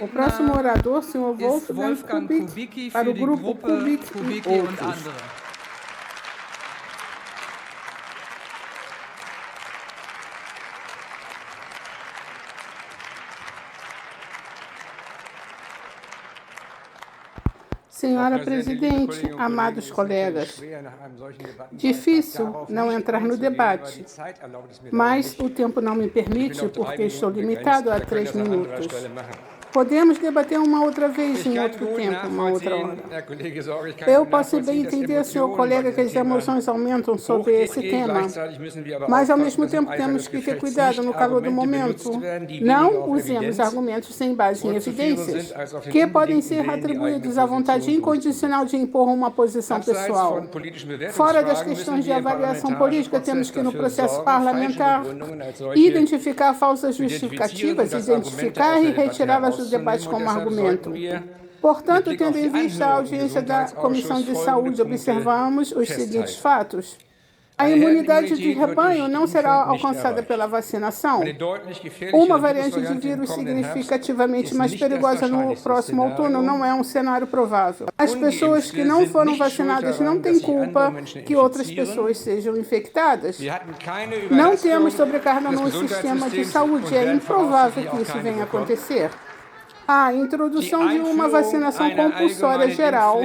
O próximo orador, Sr. Wolfgang Kubicki, para o grupo Kubicki Kubicki e und outros. andere. Senhora Presidente, amados colegas, difícil não entrar no debate, mas o tempo não me permite porque estou limitado a 3 minutos. Podemos debater uma outra vez, em outro tempo, uma outra hora. Eu posso bem entender, senhor colega, que as emoções aumentam sobre esse tema, mas ao mesmo tempo temos que ter cuidado no calor do momento. Não usemos argumentos sem base em evidências, que podem ser atribuídos à vontade incondicional de impor uma posição pessoal. Fora das questões de avaliação política, temos que, no processo parlamentar, identificar falsas justificativas, identificar e retirá-las do debate como argumento. Portanto, tendo em vista a audiência da Comissão de Saúde, observamos os seguintes fatos. A imunidade de rebanho não será alcançada pela vacinação. Uma variante de vírus significativamente mais perigosa no próximo outono não é um cenário provável. As pessoas que não foram vacinadas não têm culpa que outras pessoas sejam infectadas. Não temos sobrecarga no sistema de saúde. É improvável que isso venha a acontecer. A introdução de uma vacinação compulsória geral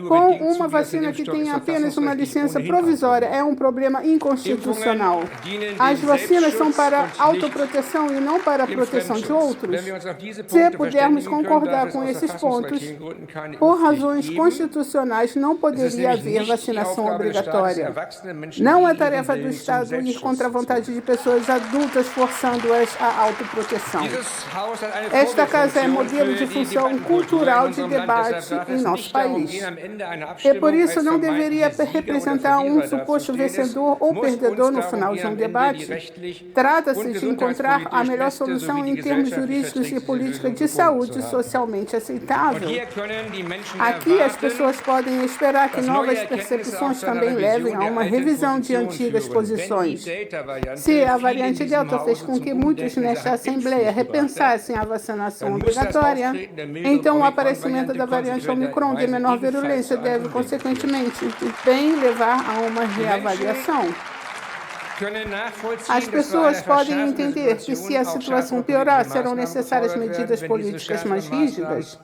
com uma vacina que tem apenas uma licença provisória é um problema inconstitucional. As vacinas são para autoproteção e não para a proteção de outros. Se pudermos concordar com esses pontos, por razões constitucionais não poderia haver vacinação obrigatória. Não é tarefa do Estado ir contra a vontade de pessoas adultas forçando-as à autoproteção. Esta casa é modelo de função cultural de debate em nosso país. E por isso não deveria representar um suposto vencedor ou perdedor no final de um debate. Trata-se de encontrar a melhor solução em termos jurídicos e política de saúde socialmente aceitável. Aqui as pessoas podem esperar que novas percepções também levem a uma revisão de antigas posições. Se a variante Delta fez com que muitos nesta Assembleia repensassem a vacinação obrigatória, então o aparecimento da variante Omicron de menor virulência deve, consequentemente, bem levar a uma reavaliação. As pessoas podem entender que, se a situação piorar, serão necessárias medidas políticas mais rígidas.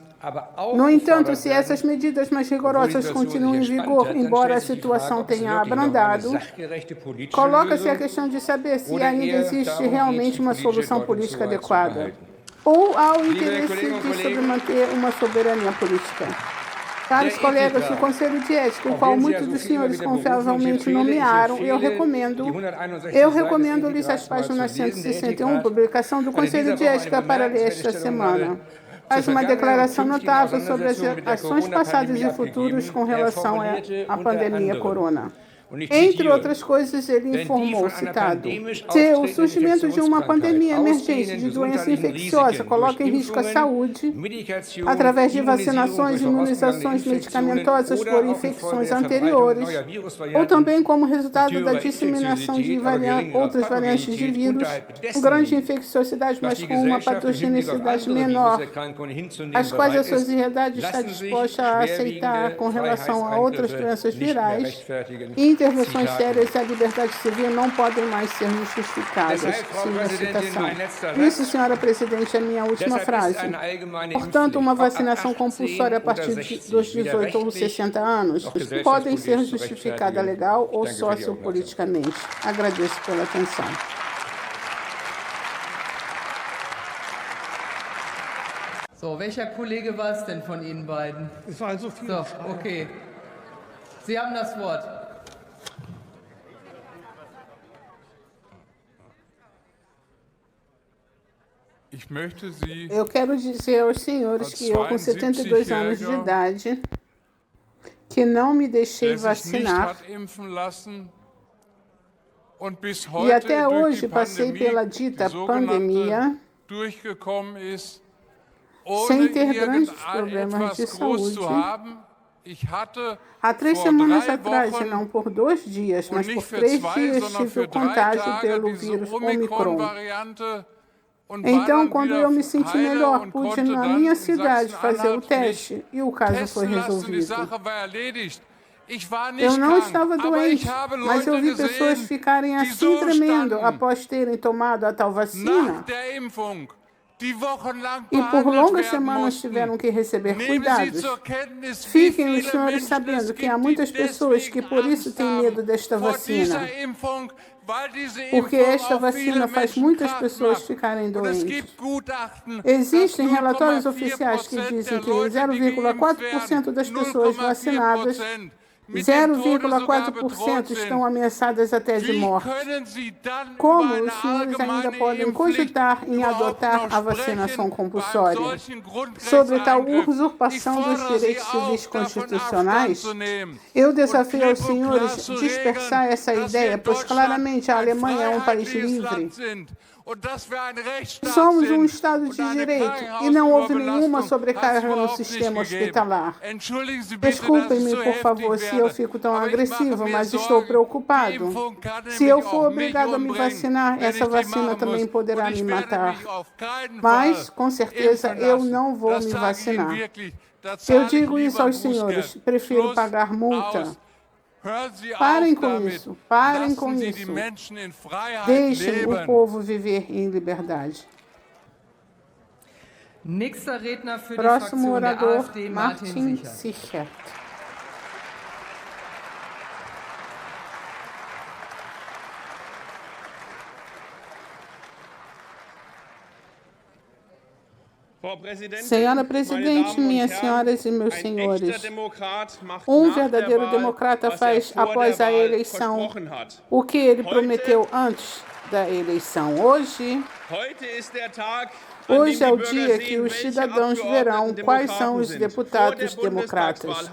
No entanto, se essas medidas mais rigorosas continuam em vigor, embora a situação tenha abrandado, coloca-se a questão de saber se ainda existe realmente uma solução política adequada, ou há o interesse de sobremanter uma soberania política. Caros colegas do Conselho de Ética, o qual muitos dos senhores confiavelmente nomearam, eu recomendo-lhes as páginas 161, publicação do Conselho de Ética para ler esta semana. Faz uma declaração notável sobre as ações passadas e futuras com relação à pandemia corona. Entre outras coisas, ele informou, citado, se o surgimento de uma pandemia emergente de doença infecciosa coloca em risco a saúde, através de vacinações, imunizações medicamentosas por infecções anteriores, ou também como resultado da disseminação de outras variantes de vírus, com grande infecciosidade, mas com uma patogenicidade menor, as quais a sociedade está disposta a aceitar com relação a outras doenças virais, intervenções sérias à liberdade civil não podem mais ser justificadas. Siga a citação. Isso, senhora Presidente, é a minha última frase. Portanto, uma vacinação compulsória a partir dos 18 ou 60 anos podem ser justificada legal ou sociopoliticamente. Agradeço pela atenção. So, welcher Kollege war es denn von Ihnen beiden? Es waren so viele. So, okay. Sie haben das Wort. Eu quero dizer aos senhores que eu, com 72 anos de idade, que não me deixei vacinar e até hoje passei pela dita pandemia sem ter grandes problemas de saúde. Há 3 semanas atrás, e não por 2 dias, mas por 3 dias, tive o contágio pelo vírus Omicron. Então, quando eu me senti melhor, pude na minha cidade fazer o teste e o caso foi resolvido. Eu não estava doente, mas eu vi pessoas ficarem assim tremendo após terem tomado a tal vacina e por longas semanas tiveram que receber cuidados. Fiquem os senhores sabendo que há muitas pessoas que por isso têm medo desta vacina, porque esta vacina faz muitas pessoas ficarem doentes. Existem relatórios oficiais que dizem que 0,4% das pessoas vacinadas 0,4% estão ameaçadas até de morte. Como os senhores ainda podem cogitar em adotar a vacinação compulsória? Sobre tal usurpação dos direitos civis constitucionais, eu desafio aos senhores dispersar essa ideia, pois claramente a Alemanha é um país livre. Somos um Estado de Direito e não houve nenhuma sobrecarga no sistema hospitalar. Desculpem-me, por favor, se eu fico tão agressivo, mas estou preocupado. Se eu for obrigado a me vacinar, essa vacina também poderá me matar. Mas, com certeza, eu não vou me vacinar. Eu digo isso aos senhores, prefiro pagar multa. Parem com isso, parem com isso. Deixem o povo viver em liberdade. Próximo orador, Martin Sichert. Senhora Presidente, minhas senhoras e meus senhores, um verdadeiro democrata faz, após a eleição, o que ele prometeu antes da eleição. Hoje é o dia que os cidadãos verão quais são os deputados democratas.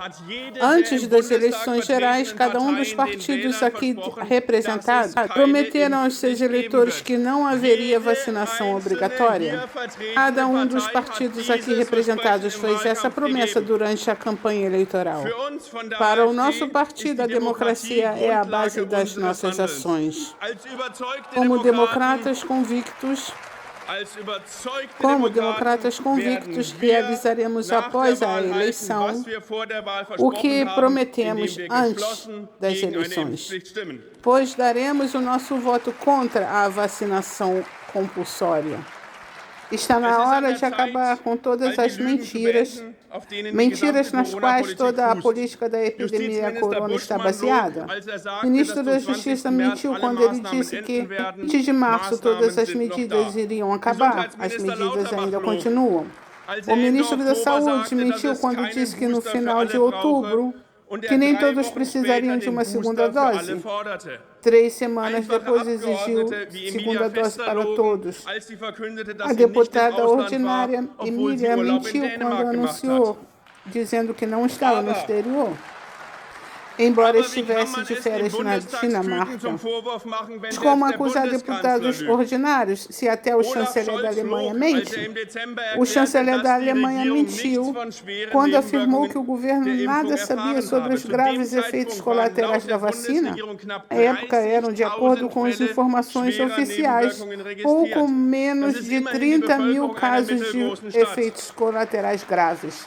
Antes das eleições gerais, cada um dos partidos aqui representados prometeram aos seus eleitores que não haveria vacinação obrigatória. Cada um dos partidos aqui representados fez essa promessa durante a campanha eleitoral. Para o nosso partido, a democracia é a base das nossas ações. Como democratas convictos, realizaremos após a eleição o que prometemos antes das eleições, pois daremos o nosso voto contra a vacinação compulsória. Está na hora de acabar com todas as mentiras nas quais toda a política da epidemia corona está baseada. O ministro da Justiça mentiu quando ele disse que, 20 de março, todas as medidas iriam acabar. As medidas ainda continuam. O ministro da Saúde mentiu quando disse que no final de outubro, que nem todos precisariam de uma segunda dose. 3 semanas depois exigiu segunda dose para todos. A deputada ordinária Emília mentiu quando anunciou, dizendo que não estava no exterior, embora estivesse de férias na Dinamarca. Como acusar deputados ordinários se até o chanceler da Alemanha mente? O chanceler da Alemanha mentiu quando afirmou que o governo nada sabia sobre os graves efeitos colaterais da vacina. Na época eram, de acordo com as informações oficiais, pouco menos de 30 mil casos de efeitos colaterais graves.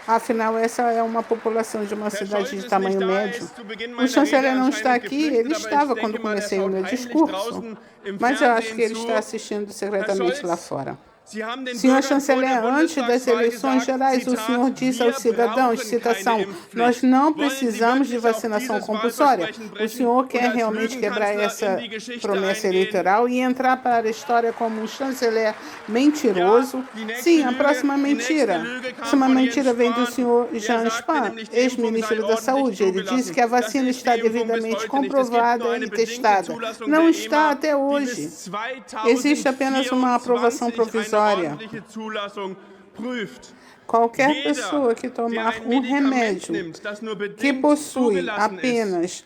Afinal, essa é uma população de uma cidade de tamanho médio. O chanceler não está aqui, ele estava quando comecei o meu discurso, mas eu acho que ele está assistindo secretamente lá fora. Senhor chanceler, antes das eleições gerais, o senhor disse aos cidadãos, citação, nós não precisamos de vacinação compulsória. O senhor quer realmente quebrar essa promessa eleitoral e entrar para a história como um chanceler mentiroso? Sim, a próxima mentira. A próxima mentira vem do senhor Jens Spahn, ex-ministro da Saúde. Ele disse que a vacina está devidamente comprovada e testada. Não está até hoje. Existe apenas uma aprovação provisória. Qualquer pessoa que tomar um remédio que possui apenas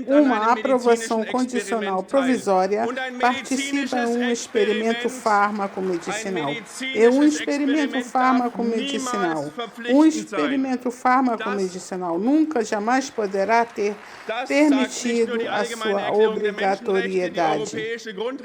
uma aprovação condicional provisória participa em um experimento fármaco-medicinal. Um experimento fármaco-medicinal nunca jamais poderá ter permitido a sua obrigatoriedade.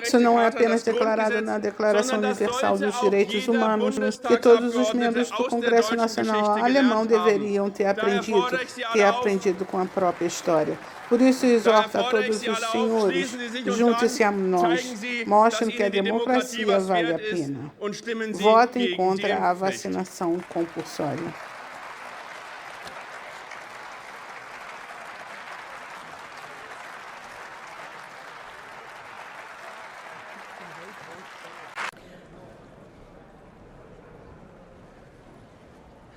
Isso não é apenas declarado na Declaração Universal dos Direitos Humanos, que todos os membros do Congresso Nacional alemão deveriam ter aprendido com a própria história. Por isso, exorto a todos os senhores, junte-se a nós, mostrem que a democracia vale a pena. Votem contra a vacinação compulsória.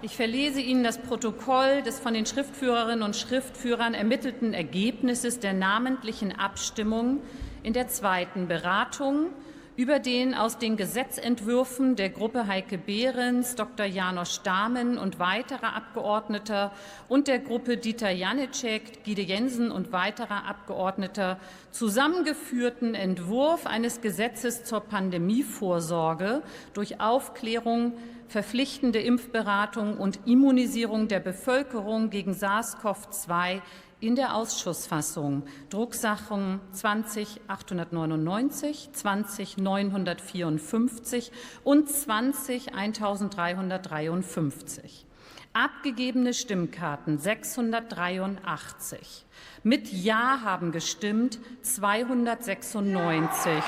Ich verlese Ihnen das Protokoll des von den Schriftführerinnen und Schriftführern ermittelten Ergebnisses der namentlichen Abstimmung in der zweiten Beratung über den aus den Gesetzentwürfen der Gruppe Heike Behrens, Dr. János Dahmen und weiterer Abgeordneter und der Gruppe Dieter Janicek, Guido Jensen und weiterer Abgeordneter zusammengeführten Entwurf eines Gesetzes zur Pandemievorsorge durch Aufklärung, verpflichtende Impfberatung und Immunisierung der Bevölkerung gegen SARS-CoV-2 in der Ausschussfassung, Drucksachen 20.899, 20.954 und 20.1353. Abgegebene Stimmkarten 683. Mit Ja haben gestimmt 296.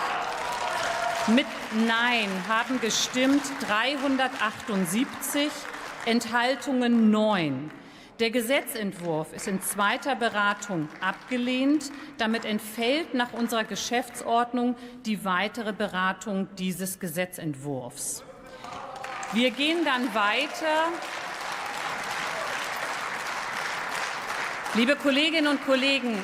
Mit Nein haben gestimmt 378, Enthaltungen 9. Der Gesetzentwurf ist in zweiter Beratung abgelehnt. Damit entfällt nach unserer Geschäftsordnung die weitere Beratung dieses Gesetzentwurfs. Wir gehen dann weiter. Liebe Kolleginnen und Kollegen,